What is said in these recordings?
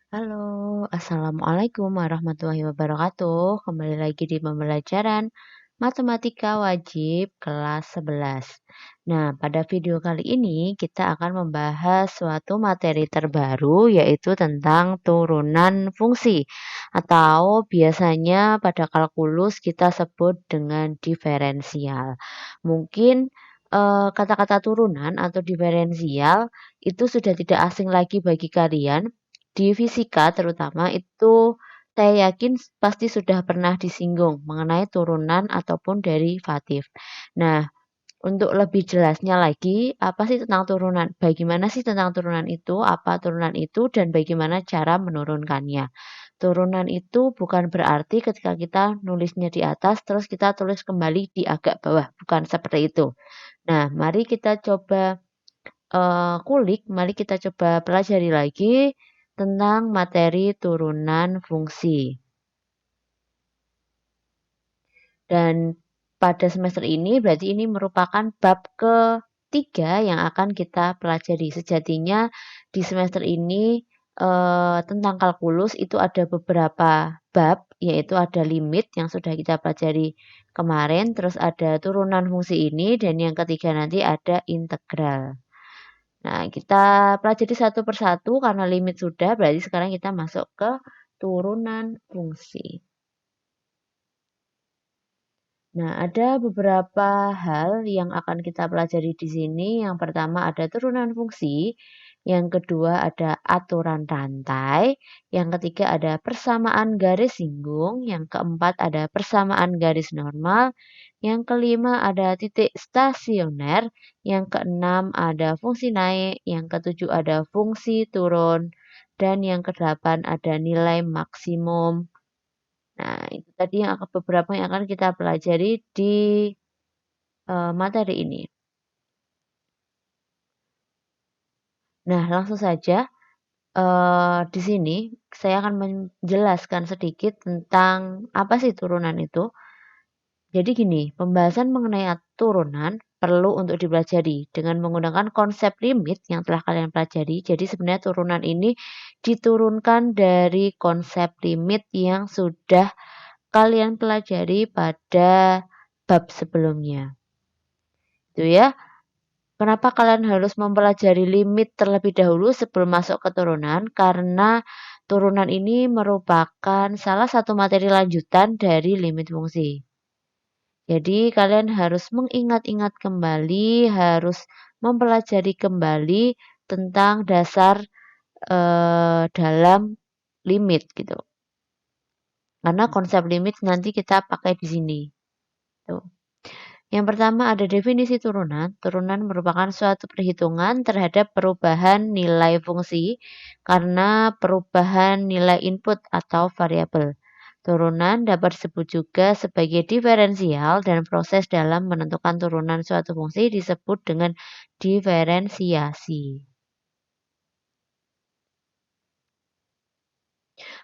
Halo, Assalamualaikum warahmatullahi wabarakatuh. Kembali lagi di pembelajaran Matematika Wajib kelas 11. Nah, pada video kali ini kita akan membahas suatu materi terbaru yaitu tentang turunan fungsi atau biasanya pada kalkulus kita sebut dengan diferensial. Mungkin kata-kata turunan atau diferensial itu sudah tidak asing lagi bagi kalian di fisika terutama itu saya yakin pasti sudah pernah disinggung mengenai turunan ataupun derivatif. Nah, untuk lebih jelasnya lagi, apa sih tentang turunan? Bagaimana sih tentang turunan itu? Apa turunan itu? Dan bagaimana cara menurunkannya? Turunan itu bukan berarti ketika kita nulisnya di atas, terus kita tulis kembali di agak bawah. Bukan seperti itu. Nah, mari kita coba kulik, mari kita coba pelajari lagi tentang materi turunan fungsi. Dan pada semester ini berarti ini merupakan bab ketiga yang akan kita pelajari. Sejatinya di semester ini tentang kalkulus itu ada beberapa bab, yaitu ada limit yang sudah kita pelajari kemarin, terus ada turunan fungsi ini, dan yang ketiga nanti ada integral. Nah, kita pelajari satu persatu karena limit sudah, berarti sekarang kita masuk ke turunan fungsi. Nah, ada beberapa hal yang akan kita pelajari di sini. Yang pertama ada turunan fungsi, yang kedua ada aturan rantai, yang ketiga ada persamaan garis singgung, yang keempat ada persamaan garis normal, yang kelima ada titik stasioner, yang keenam ada fungsi naik, yang ketujuh ada fungsi turun, dan yang kedelapan ada nilai maksimum. Nah, itu tadi beberapa yang akan kita pelajari di materi ini. Nah, langsung saja di sini saya akan menjelaskan sedikit tentang apa sih turunan itu. Jadi gini, pembahasan mengenai turunan perlu untuk dipelajari dengan menggunakan konsep limit yang telah kalian pelajari. Jadi sebenarnya turunan ini diturunkan dari konsep limit yang sudah kalian pelajari pada bab sebelumnya. Itu ya. Kenapa kalian harus mempelajari limit terlebih dahulu sebelum masuk ke turunan? Karena turunan ini merupakan salah satu materi lanjutan dari limit fungsi. Jadi kalian harus mengingat-ingat kembali, harus mempelajari kembali tentang dasar dalam limit gitu. Karena konsep limit nanti kita pakai di sini. Tuh. Yang pertama ada definisi turunan. Turunan merupakan suatu perhitungan terhadap perubahan nilai fungsi karena perubahan nilai input atau variabel. Turunan dapat disebut juga sebagai diferensial dan proses dalam menentukan turunan suatu fungsi disebut dengan diferensiasi.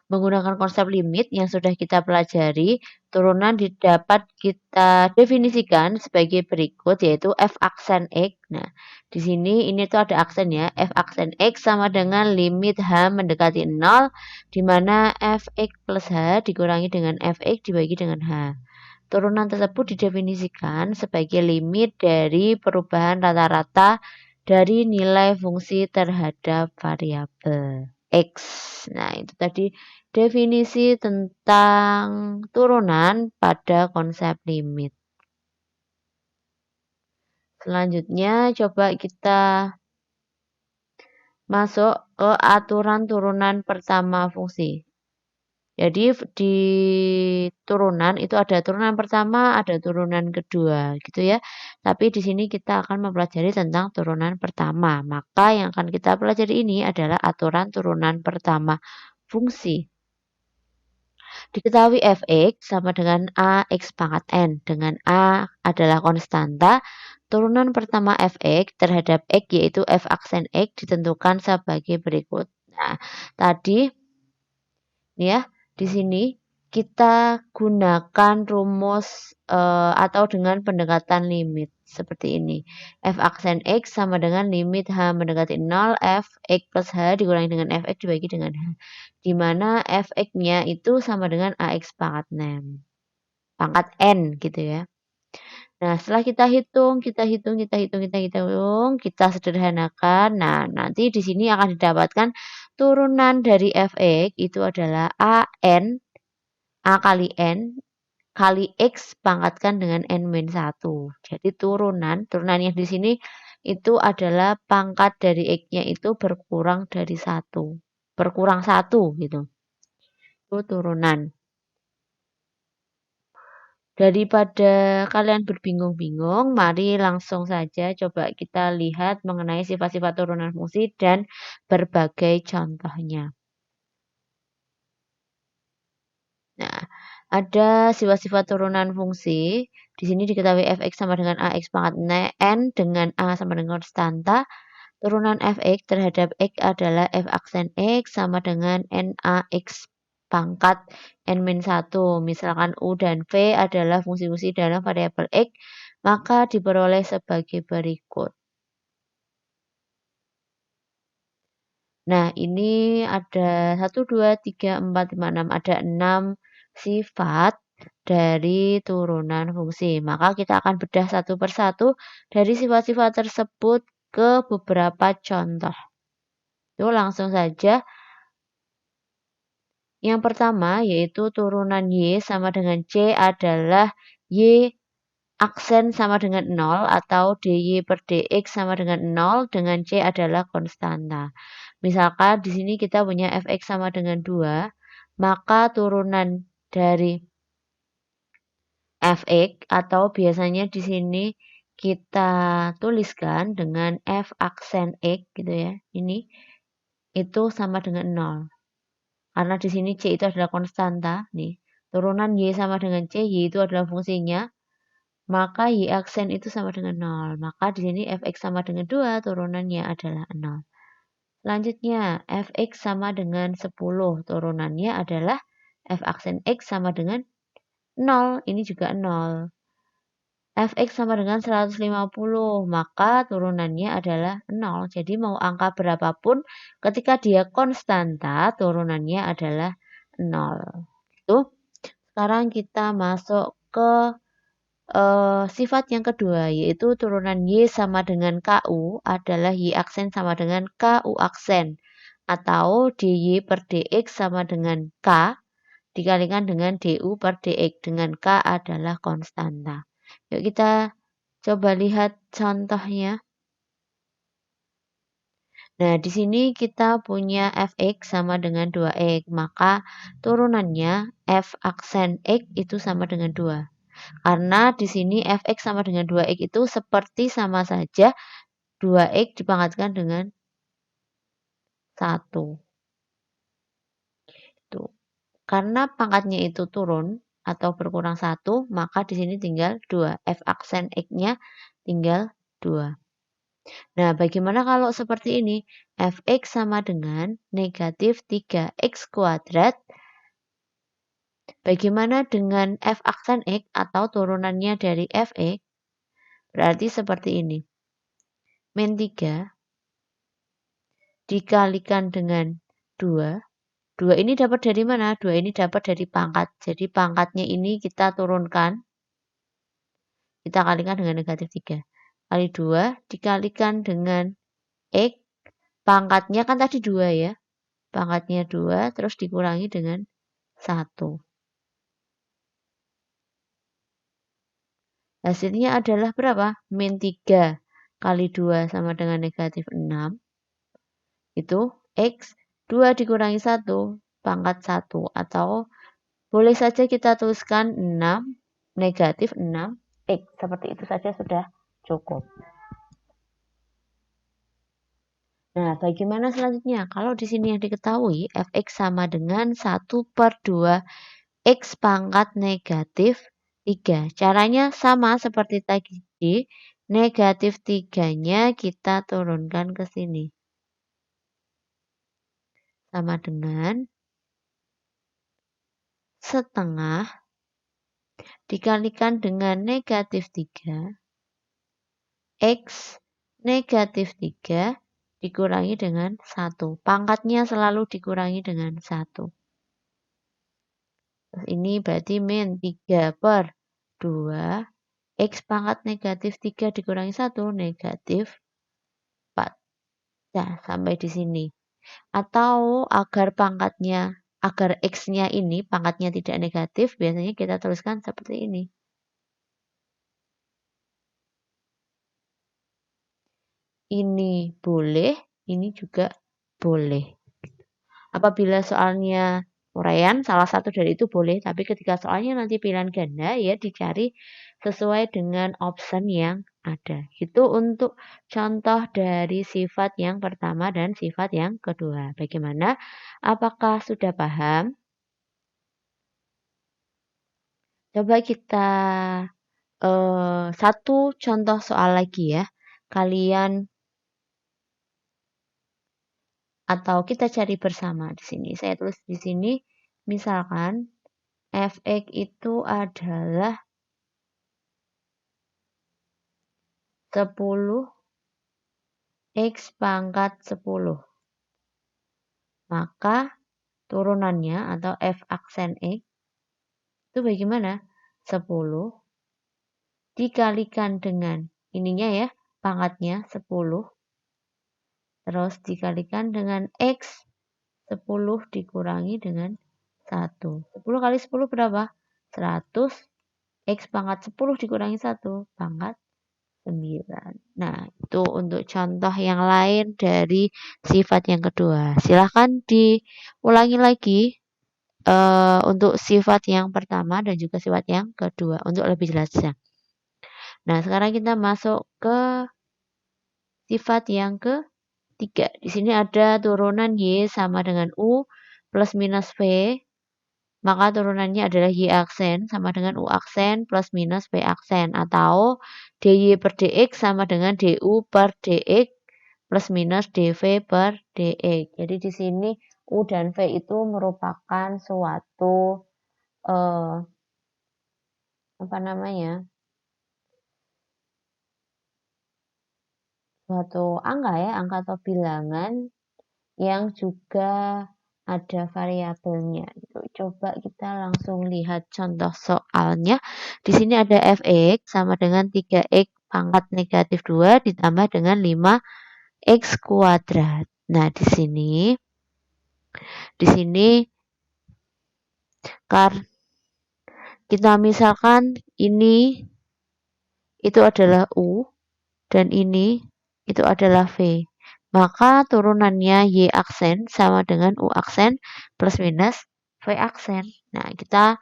Menggunakan konsep limit yang sudah kita pelajari, turunan dapat kita definisikan sebagai berikut yaitu f aksen x. Nah, di sini ini tuh ada aksen ya. F aksen x sama dengan limit h mendekati 0 di mana fx plus h dikurangi dengan fx dibagi dengan h. Turunan tersebut didefinisikan sebagai limit dari perubahan rata-rata dari nilai fungsi terhadap variabel X. Nah, itu tadi definisi tentang turunan pada konsep limit. Selanjutnya, coba kita masuk ke aturan turunan pertama fungsi. Jadi di turunan itu ada turunan pertama, ada turunan kedua gitu ya. Tapi di sini kita akan mempelajari tentang turunan pertama. Maka yang akan kita pelajari ini adalah aturan turunan pertama fungsi. Diketahui fx sama dengan a x pangkat n. Dengan a adalah konstanta, turunan pertama fx terhadap x yaitu f aksen x ditentukan sebagai berikut. Nah, tadi ya di sini kita gunakan rumus atau dengan pendekatan limit. seperti ini. F aksen X sama dengan limit H mendekati 0, F X plus H dikurangi dengan Fx dibagi dengan H. Di mana Fx-nya itu sama dengan AX pangkat N gitu ya. Nah, setelah kita sederhanakan. Nah, nanti di sini akan didapatkan turunan dari Fx itu adalah A kali N kali X pangkatkan dengan N-1. Jadi turunan yang di sini itu adalah pangkat dari X-nya itu berkurang dari 1. Berkurang 1 gitu. Itu turunan. Daripada kalian berbingung-bingung, mari langsung saja coba kita lihat mengenai sifat-sifat turunan fungsi dan berbagai contohnya. Nah, ada sifat-sifat turunan fungsi. Di sini diketahui Fx sama dengan Ax pangkat N dengan A sama dengan konstanta. Turunan Fx terhadap X adalah F aksen X sama dengan NaX pangkat N-1. Misalkan U dan V adalah fungsi-fungsi dalam variabel X, maka diperoleh sebagai berikut. Nah, ini ada 1, 2, 3, 4, 5, 6. Ada 6 sifat dari turunan fungsi. Maka kita akan bedah satu persatu dari sifat-sifat tersebut ke beberapa contoh. Itu langsung saja. Yang pertama yaitu turunan Y sama dengan C adalah Y aksen sama dengan 0 atau dy per dx sama dengan 0 dengan C adalah konstanta. Misalkan di sini kita punya fx sama dengan 2, maka turunan dari fx atau biasanya di sini kita tuliskan dengan f aksen x gitu ya. Ini itu sama dengan 0. Karena di sini C itu adalah konstanta, nih. Turunan Y sama dengan C, Y itu adalah fungsinya, maka Y aksen itu sama dengan 0. Maka di sini Fx sama dengan 2, turunannya adalah 0. Selanjutnya, Fx sama dengan 10, turunannya adalah F aksen X sama dengan 0, ini juga 0. Fx sama dengan 150, maka turunannya adalah 0. Jadi mau angka berapapun, ketika dia konstanta, turunannya adalah 0. Itu. Sekarang kita masuk ke sifat yang kedua, yaitu turunan Y sama dengan KU adalah Y aksen sama dengan KU aksen. Atau dy per dx sama dengan K dikalikan dengan du per dx, dengan K adalah konstanta. Yuk kita coba lihat contohnya. Nah, di sini kita punya fx sama dengan 2x, maka turunannya f aksen x itu sama dengan 2. Karena di sini fx sama dengan 2x itu seperti sama saja 2x dipangkatkan dengan 1. Tuh. Karena pangkatnya itu turun atau berkurang 1, maka di sini tinggal 2. F aksen X-nya tinggal 2. Nah, bagaimana kalau seperti ini? Fx sama dengan negatif 3x kuadrat. Bagaimana dengan F aksen X atau turunannya dari Fx? Berarti seperti ini. Min 3 dikalikan dengan 2. 2 ini dapat dari mana? 2 ini dapat dari pangkat. Jadi pangkatnya ini kita turunkan. Kita kalikan dengan negatif 3. Kali 2 dikalikan dengan X. Pangkatnya kan tadi 2 ya. Pangkatnya 2 terus dikurangi dengan 1. Hasilnya adalah berapa? Min 3 kali 2 sama dengan negatif 6. Itu X 2 dikurangi 1, pangkat 1. Atau boleh saja kita tuliskan 6, negatif 6, X. Seperti itu saja sudah cukup. Nah, bagaimana selanjutnya? Kalau di sini yang diketahui, Fx sama dengan 1 per 2 X pangkat negatif 3. Caranya sama seperti tadi. Negatif 3-nya kita turunkan ke sini. Sama dengan setengah dikalikan dengan negatif 3 X negatif 3 dikurangi dengan 1. Pangkatnya selalu dikurangi dengan 1. Terus ini berarti min 3 per 2. X pangkat negatif 3 dikurangi 1, negatif 4. Nah, sampai di sini. Atau agar X-nya ini pangkatnya tidak negatif, biasanya kita tuliskan seperti ini. Ini boleh, ini juga boleh. Apabila soalnya uraian, salah satu dari itu boleh, tapi ketika soalnya nanti pilihan ganda, ya dicari sesuai dengan option yang ada. Itu untuk contoh dari sifat yang pertama dan sifat yang kedua. Bagaimana? Apakah sudah paham? Coba kita satu contoh soal lagi ya. Kalian atau kita cari bersama di sini. Saya tulis di sini, misalkan fx itu adalah 10 x pangkat 10. Maka turunannya atau f aksen x itu bagaimana? 10 dikalikan dengan ininya ya, pangkatnya 10. Terus dikalikan dengan x 10 dikurangi dengan 1. 10 kali 10 berapa? 100. X pangkat 10 dikurangi 1. Pangkat 9. Nah, itu untuk contoh yang lain dari sifat yang kedua. Silahkan diulangi lagi untuk sifat yang pertama dan juga sifat yang kedua untuk lebih jelasnya. Nah, sekarang kita masuk ke sifat yang ketiga. Di sini ada turunan Y sama dengan U plus minus V. Maka turunannya adalah Y aksen sama dengan U aksen plus minus V aksen. Atau DY per DX sama dengan DU per DX plus minus DV per DX. Jadi di sini U dan V itu merupakan suatu suatu angka atau bilangan yang juga ada variabelnya gitu. Coba kita langsung lihat contoh soalnya. Di sini ada fx sama dengan 3x pangkat negatif 2 ditambah dengan 5x kuadrat. Nah, di sini kita misalkan ini itu adalah U dan ini itu adalah V. Maka turunannya Y aksen sama dengan U aksen plus minus V aksen. Nah, kita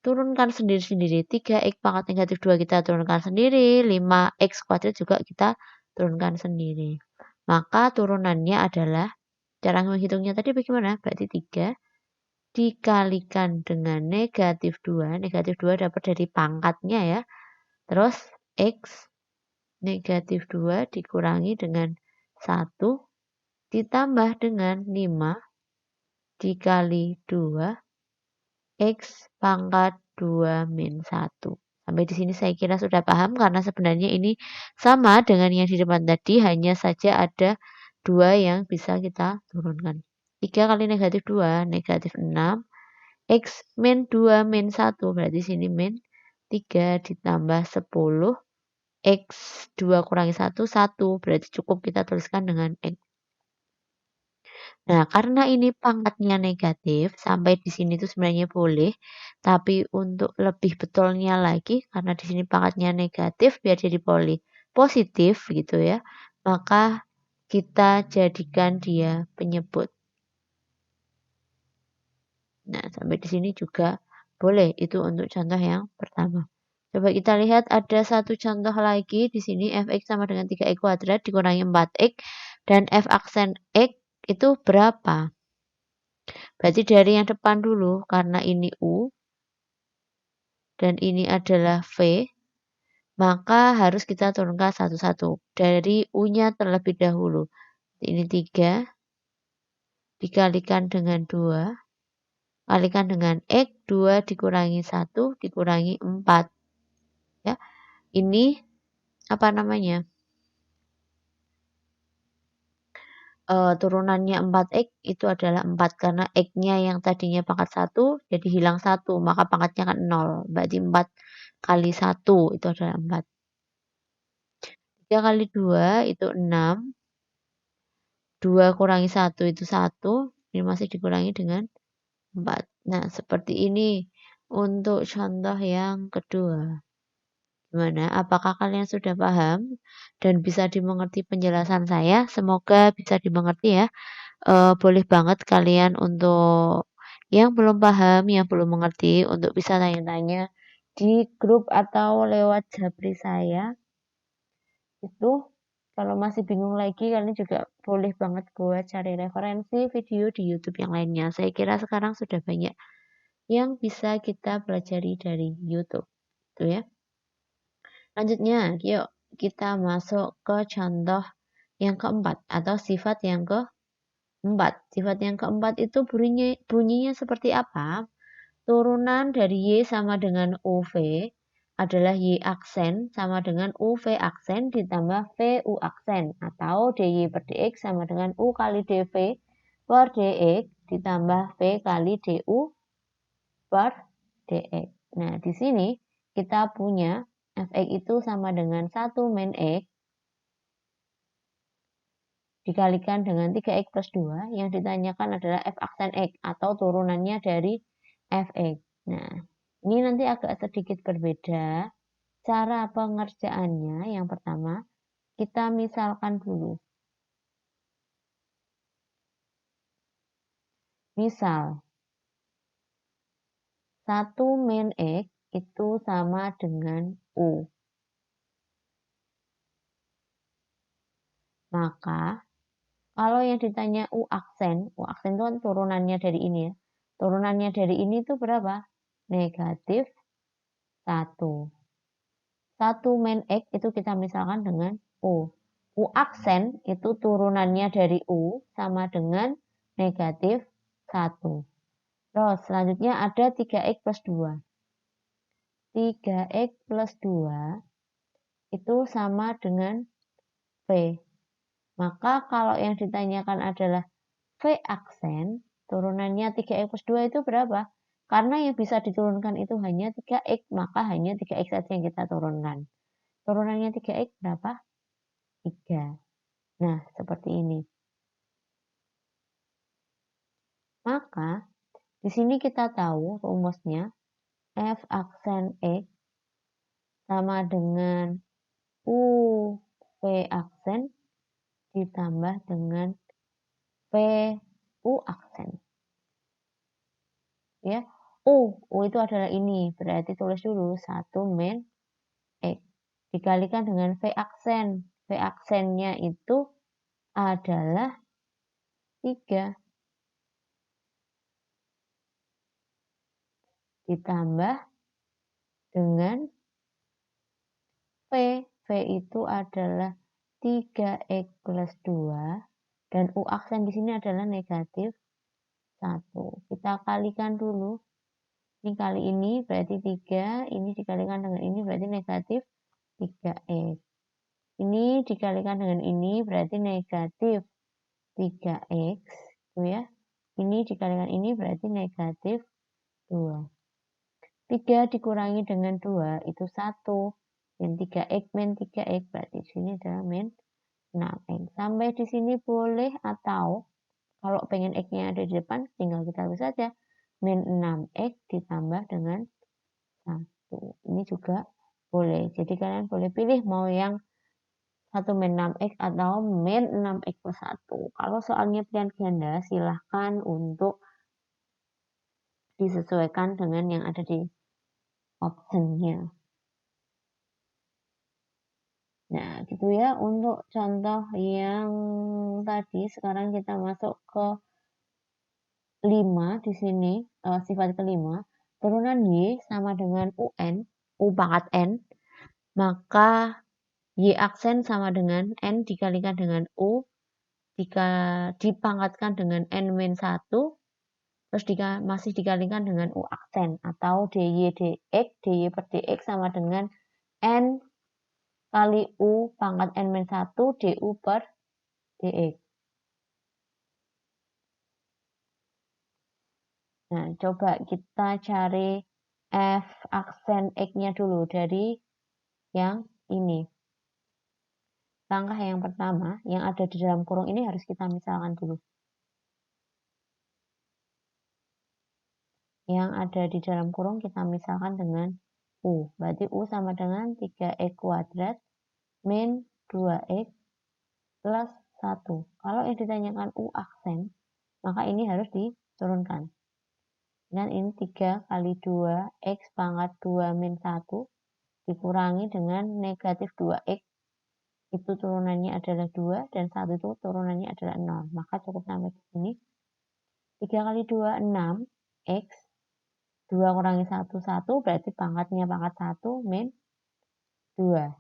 turunkan sendiri-sendiri. 3x pangkat negatif 2 kita turunkan sendiri. 5x kuadrat juga kita turunkan sendiri. Maka turunannya adalah, cara menghitungnya tadi bagaimana? Berarti 3 dikalikan dengan negatif 2. Negatif 2 dapat dari pangkatnya ya. Terus x negatif 2 dikurangi dengan 1 ditambah dengan 5 dikali 2 x pangkat 2 min 1. Sampai di sini saya kira sudah paham karena sebenarnya ini sama dengan yang di depan tadi, hanya saja ada 2 yang bisa kita turunkan. 3 kali negatif 2, negatif 6. X min 2 min 1, berarti sini min 3 ditambah 10. X 2 kurangi 1, 1. Berarti cukup kita tuliskan dengan X. Nah, karena ini pangkatnya negatif, sampai di sini tuh sebenarnya boleh. Tapi untuk lebih betulnya lagi, karena di sini pangkatnya negatif, biar jadi positif gitu ya. Maka kita jadikan dia penyebut. Nah, sampai di sini juga boleh. Itu untuk contoh yang pertama. Coba kita lihat ada satu contoh lagi. Di sini fx sama dengan 3x kuadrat dikurangi 4x. Dan f aksen x itu berapa? Berarti dari yang depan dulu. Karena ini U. Dan ini adalah V. Maka harus kita turunkan satu-satu. Dari U-nya terlebih dahulu. Ini 3. Dikalikan dengan 2. Kalikan dengan X, 2 dikurangi 1 dikurangi 4. Ya, ini apa namanya? turunannya 4x itu adalah 4 karena x-nya yang tadinya pangkat 1 jadi hilang 1, maka pangkatnya kan 0. Berarti 4 kali 1 itu adalah 4. 3 kali 2 itu 6. 2 kurangi 1 itu 1. Ini masih dikurangi dengan 4. Nah, seperti ini untuk contoh yang kedua. Gimana? Apakah kalian sudah paham dan bisa dimengerti penjelasan saya? Semoga bisa dimengerti ya. Boleh banget kalian untuk yang belum paham, yang belum mengerti untuk bisa tanya-tanya di grup atau lewat japri saya. Itu kalau masih bingung lagi kalian juga boleh banget buat cari referensi video di YouTube yang lainnya. Saya kira sekarang sudah banyak yang bisa kita pelajari dari YouTube. Tuh ya. Lanjutnya, yuk kita masuk ke contoh yang keempat atau sifat yang keempat. Sifat yang keempat itu bunyinya seperti apa? Turunan dari Y sama dengan UV adalah Y aksen sama dengan UV aksen ditambah VU aksen atau DY per DX sama dengan U kali DV per DX ditambah V kali DU per DX. Nah, di sini kita punya Fx itu sama dengan 1 min X dikalikan dengan 3x plus 2 yang ditanyakan adalah f aksen x atau turunannya dari fx. Nah, ini nanti agak sedikit berbeda cara pengerjaannya. Yang pertama, kita misalkan dulu. Misal, 1 min x itu sama dengan U. Maka, kalau yang ditanya U aksen itu kan turunannya dari ini ya. Turunannya dari ini itu berapa? Negatif 1. 1 min X itu kita misalkan dengan U. U aksen itu turunannya dari U sama dengan negatif 1. Terus selanjutnya ada 3X plus 2. 3X plus 2 itu sama dengan V. Maka kalau yang ditanyakan adalah V aksen, turunannya 3X plus 2 itu berapa? Karena yang bisa diturunkan itu hanya 3X, maka hanya 3X saja yang kita turunkan. Turunannya 3X berapa? 3. Nah, seperti ini. Maka, di sini kita tahu rumusnya F aksen X sama dengan U V aksen ditambah dengan V U aksen. Ya, U itu adalah ini, berarti tulis dulu 1 min X dikalikan dengan V aksen. V aksennya itu adalah 3 ditambah dengan V. V itu adalah 3X plus 2 dan U aksen di sini adalah negatif 1. Kita kalikan dulu. Ini kali ini berarti 3, ini dikalikan dengan ini berarti negatif 3X. Ini dikalikan dengan ini berarti negatif 3X, gitu ya. Ini dikalikan ini berarti negatif 2. 3 dikurangi dengan 2 itu 1. Dan 3X min 3X berarti di sini adalah min 6X. Sampai di sini boleh atau kalau pengen X-nya ada di depan tinggal kita tulis saja min 6X ditambah dengan 1. Ini juga boleh. Jadi kalian boleh pilih mau yang 1 min 6X atau min 6X plus 1. Kalau soalnya pilihan ganda silahkan untuk disesuaikan dengan yang ada di optionnya. Nah, gitu ya untuk contoh yang tadi. Sekarang kita masuk ke 5 di sini, sifat kelima. Turunan Y sama dengan UN, U pangkat N, maka Y aksen sama dengan N dikalikan dengan U, jika dipangkatkan dengan N-1, terus masih dikalikan dengan U aksen, atau DY DX, DY per DX sama dengan N kali U pangkat N-1 DU per DX. Nah, coba kita cari F aksen X-nya dulu dari yang ini. Langkah yang pertama, yang ada di dalam kurung ini harus kita misalkan dulu. Yang ada di dalam kurung kita misalkan dengan U. Berarti U sama dengan 3X kuadrat min 2X plus 1. Kalau yang ditanyakan U aksen, maka ini harus diturunkan. Dan ini 3 kali 2X pangkat 2 min 1 dikurangi dengan negatif 2X. Itu turunannya adalah 2 dan 1 itu turunannya adalah 0. Maka cukup sampai di sini. 3 kali 2, 6. X. 2 kurangi 1, 1. Berarti pangkatnya pangkat 1 min 2.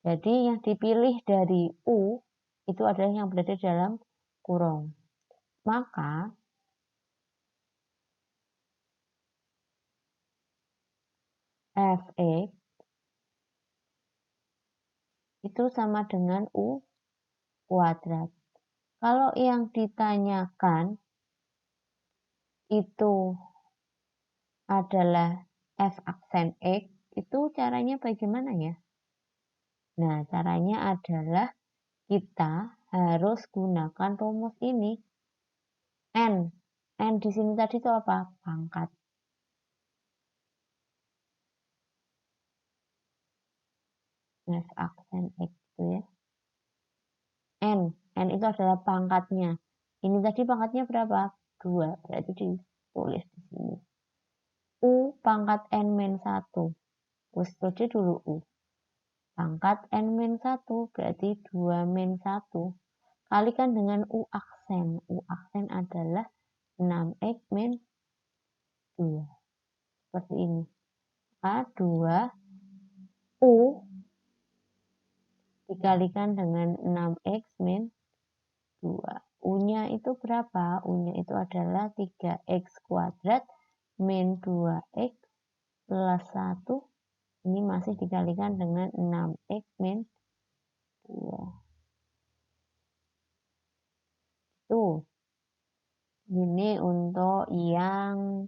Jadi yang dipilih dari U itu adalah yang berada dalam kurung. Maka Fx itu sama dengan U kuadrat. Kalau yang ditanyakan itu adalah F aksen X, itu caranya bagaimana ya? Nah, caranya adalah kita harus gunakan rumus ini. N. N di sini tadi itu apa? Pangkat. F aksen X itu ya. N. N itu adalah pangkatnya. Ini tadi pangkatnya berapa? 2. Berarti ditulis di sini. U pangkat N min 1. Tulis dulu U. Pangkat N min 1 berarti 2 min 1. Kalikan dengan U aksen. U aksen adalah 6X min 2. Seperti ini. A2 U dikalikan dengan 6X min 2. U-nya itu berapa? U-nya itu adalah 3X kuadrat min 2X plus 1. Ini masih dikalikan dengan 6X min 2. Tuh. Ini untuk yang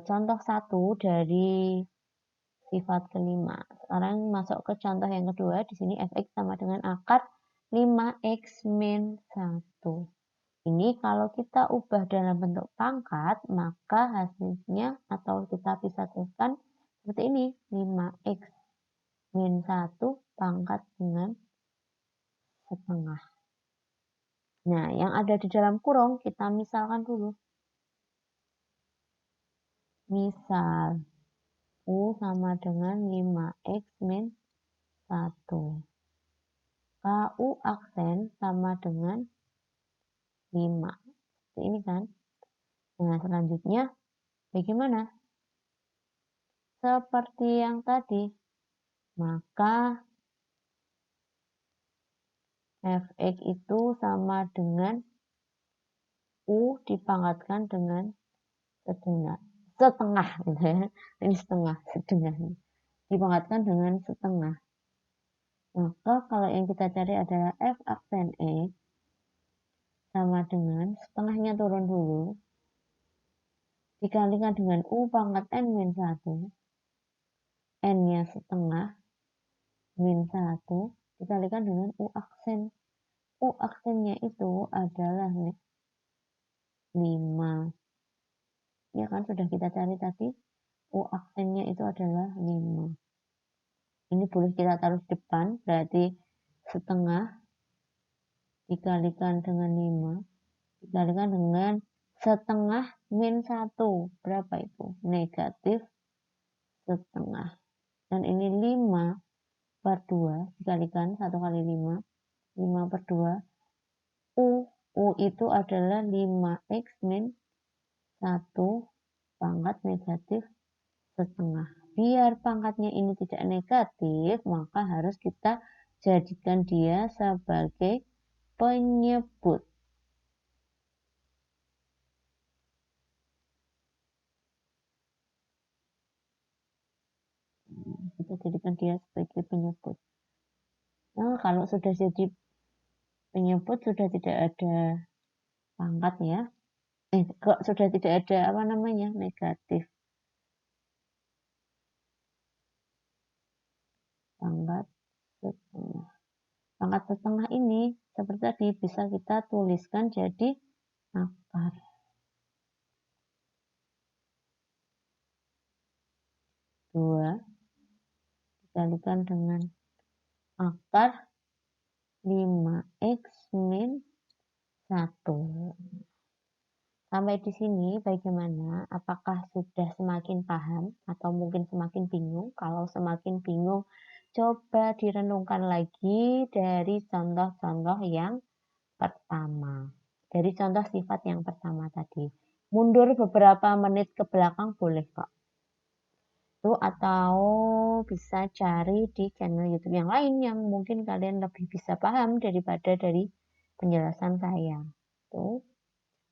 contoh 1 dari sifat kelima. Sekarang masuk ke contoh yang kedua. Di sini fx sama dengan akar 5x min 1. Ini kalau kita ubah dalam bentuk pangkat, maka hasilnya atau kita bisa tuliskan seperti ini. 5x min 1 pangkat dengan setengah. Nah, yang ada di dalam kurung kita misalkan dulu. Misal U sama dengan 5x min 1. KU aksen sama dengan 5. Seperti ini kan. Nah, selanjutnya bagaimana? Seperti yang tadi. Maka fx itu sama dengan U dipangkatkan dengan setengah. Setengah gitu ya. Ini setengah, setengah. Dipangkatkan dengan setengah. Maka kalau yang kita cari adalah F aksen X sama dengan setengahnya turun dulu. Dikalikan dengan U pangkat N min 1. N-nya setengah min 1 dikalikan dengan U aksen. U aksennya itu adalah 5. Ya kan sudah kita cari tadi. U aksennya itu adalah 5. Ini boleh kita taruh di depan. Berarti setengah dikalikan dengan 5. Dikalikan dengan setengah min 1. Berapa itu? Negatif setengah. Dan ini 5 per 2 dikalikan 1 kali 5. 5 per 2. U itu adalah 5x min 1 pangkat negatif setengah. Biar pangkatnya ini tidak negatif, maka harus kita jadikan dia sebagai penyebut. Kita jadikan dia sebagai penyebut. Nah, kalau sudah jadi penyebut, sudah tidak ada pangkat ya. Kok sudah tidak ada apa namanya negatif. Pangkat setengah. Pangkat setengah ini seperti tadi bisa kita tuliskan jadi akar 2 dikalikan dengan akar 5x min 1. Sampai di sini bagaimana? Apakah sudah semakin paham atau mungkin semakin bingung? Kalau semakin bingung, coba direnungkan lagi dari contoh-contoh yang pertama. Dari contoh sifat yang pertama tadi. Mundur beberapa menit ke belakang boleh kok. Atau bisa cari di channel YouTube yang lain yang mungkin kalian lebih bisa paham daripada dari penjelasan saya. Tuh.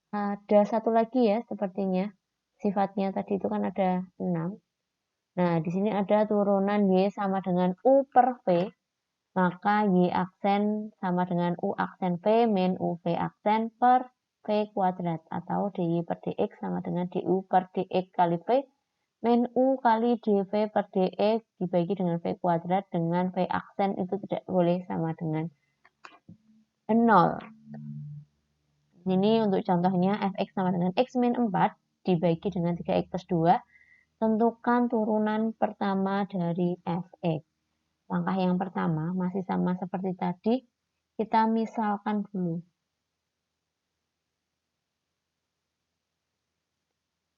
Ada satu lagi ya sepertinya. Sifatnya tadi itu kan ada 6. Nah, di sini ada turunan Y sama dengan U per V. Maka Y aksen sama dengan U aksen V min UV aksen per V kuadrat. Atau DY per DX sama dengan DU per DX kali V min U kali DV per DX dibagi dengan V kuadrat dengan V aksen itu tidak boleh sama dengan 0. Ini untuk contohnya fx sama dengan x min 4 dibagi dengan 3x plus 2. Tentukan turunan pertama dari fx. Langkah yang pertama masih sama seperti tadi. Kita misalkan dulu.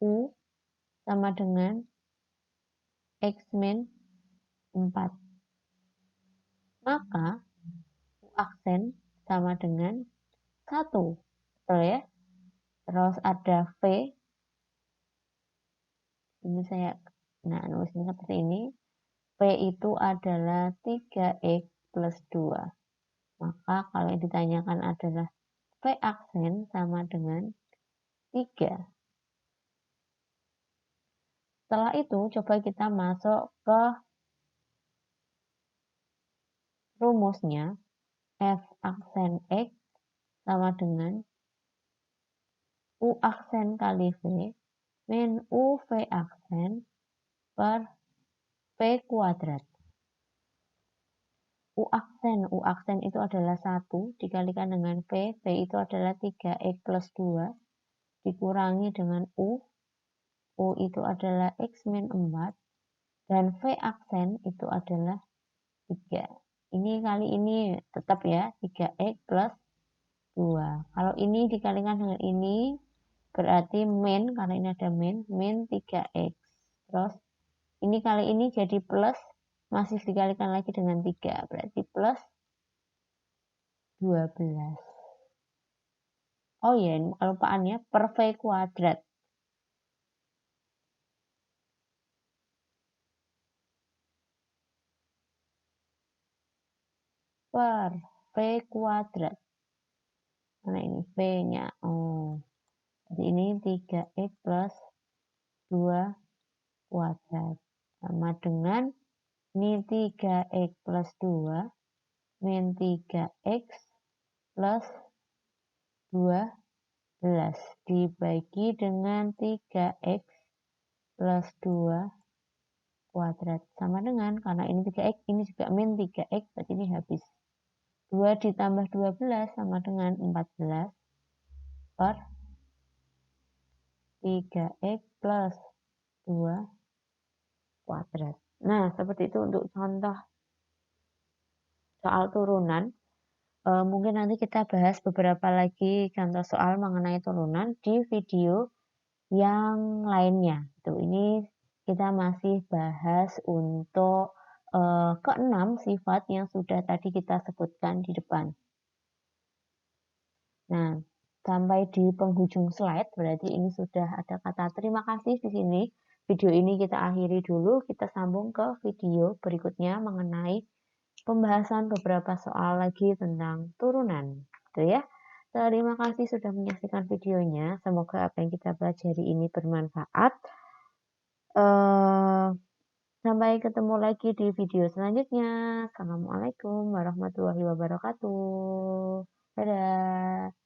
U sama dengan x min 4. Maka U aksen sama dengan 1. Betul ya? Terus ada V. Ini saya nulisnya seperti ini. V itu adalah 3x plus 2. Maka kalau yang ditanyakan adalah V aksen sama dengan 3. Setelah itu coba kita masuk ke rumusnya. F aksen X sama dengan U aksen kali V min UV aksen per V kuadrat. U aksen itu adalah 1 dikalikan dengan V itu adalah 3X plus 2 dikurangi dengan U itu adalah X min 4 dan V aksen itu adalah 3. Ini kali ini tetap ya 3X plus 2. Kalau ini dikalikan dengan ini berarti min, karena ini ada min 3X. Terus ini kali ini jadi plus, masih dikalikan lagi dengan 3, berarti plus 12. Oh ya, ini kelupaannya per V kuadrat. Per V kuadrat. Mana ini V-nya? Oh, jadi ini 3X plus 2 kuadrat. Sama dengan ini 3X plus 2 min 3X plus 12 dibagi dengan 3X plus 2 kuadrat. Sama dengan, karena ini 3X, ini juga min 3X, berarti ini habis. 2 ditambah 12 sama dengan 14 per 3X plus 2 kuadrat. Nah, seperti itu untuk contoh soal turunan. Mungkin nanti kita bahas beberapa lagi contoh soal mengenai turunan di video yang lainnya. Ini kita masih bahas untuk keenam sifat yang sudah tadi kita sebutkan di depan. Nah, sampai di penghujung slide, berarti ini sudah ada kata terima kasih di sini. Video ini kita akhiri dulu, kita sambung ke video berikutnya mengenai pembahasan beberapa soal lagi tentang turunan. Gitu ya. Terima kasih sudah menyaksikan videonya. Semoga apa yang kita pelajari ini bermanfaat. Sampai ketemu lagi di video selanjutnya. Assalamualaikum warahmatullahi wabarakatuh. Dadah.